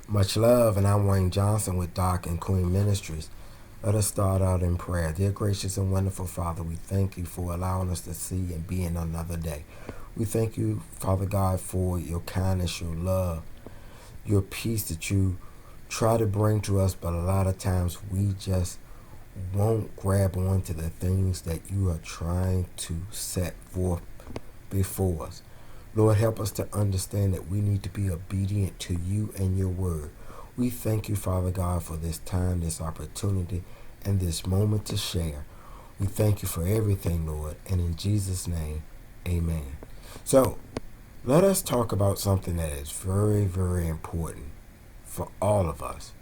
Much love, and I'm Wayne Johnson with Doc and Queen Ministries. Let us start out in prayer. Dear gracious and wonderful Father, we thank you for allowing us to see and be in another day. We thank you, Father God, for your kindness, your love, your peace that you try to bring to us, but a lot of times we just won't grab onto the things that you are trying to set forth before us. Lord, help us to understand that we need to be obedient to you and your word. We thank you, Father God, for this time, this opportunity, and this moment to share. We thank you for everything, Lord, and in Jesus' name, amen. So, let us talk about something that is very, very important for all of us,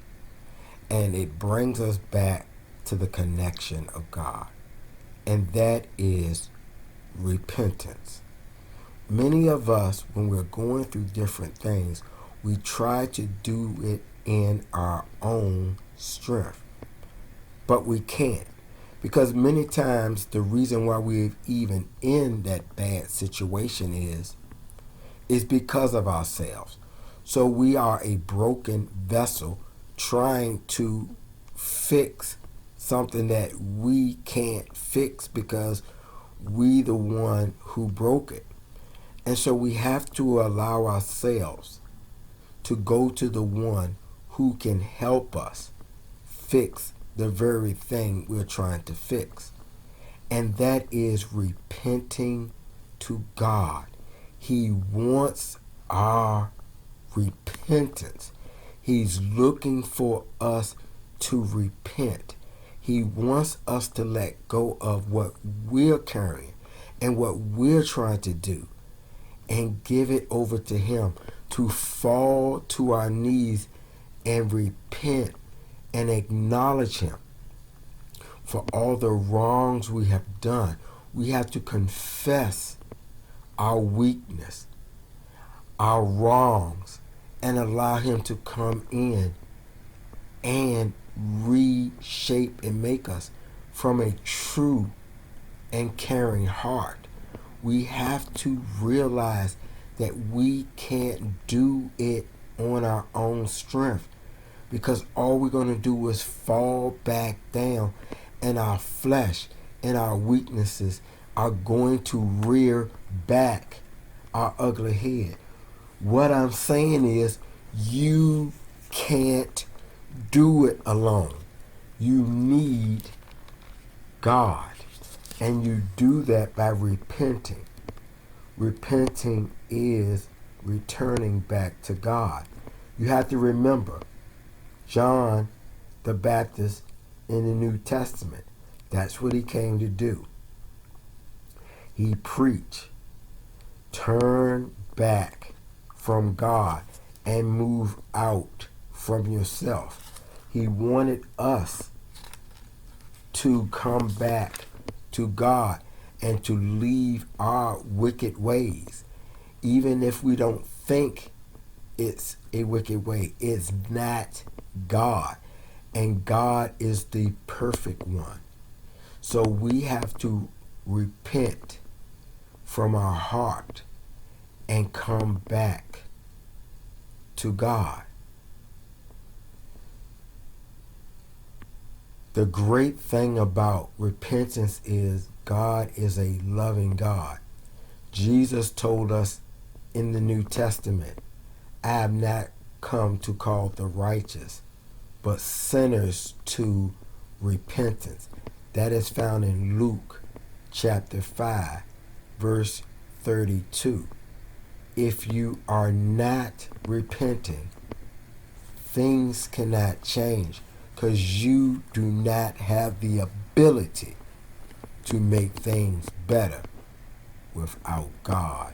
and it brings us back to the connection of God, and that is repentance. Many of us, when we're going through different things, we try to do it in our own strength, but we can't. Because many times the reason why we're even in that bad situation is because of ourselves. So we are a broken vessel trying to fix something that we can't fix because we the one who broke it. And so we have to allow ourselves to go to the one who can help us fix the very thing we're trying to fix. And that is repenting to God. He wants our repentance. He's looking for us to repent. He wants us to let go of what we're carrying and what we're trying to do and give it over to him, to fall to our knees and repent and acknowledge him for all the wrongs we have done. We have to confess our weakness, our wrongs, and allow him to come in and reshape and make us from a true and caring heart. We have to realize that we can't do it on our own strength, because all we're going to do is fall back down, and our flesh and our weaknesses are going to rear back our ugly head. What I'm saying is, you can't do it alone. You need God. And you do that by repenting. Repenting is returning back to God. You have to remember John the Baptist in the New Testament. That's what he came to do. He preached, turn back from God and move out from yourself. He wanted us to come back to God and to leave our wicked ways. Even if we don't think it's a wicked way, it's not God. And God is the perfect one. So we have to repent from our heart and come back to God. The great thing about repentance is God is a loving God. Jesus told us in the New Testament, I have not come to call the righteous, but sinners to repentance. That is found in Luke chapter 5, verse 32. If you are not repenting, things cannot change, because you do not have the ability to make things better without God.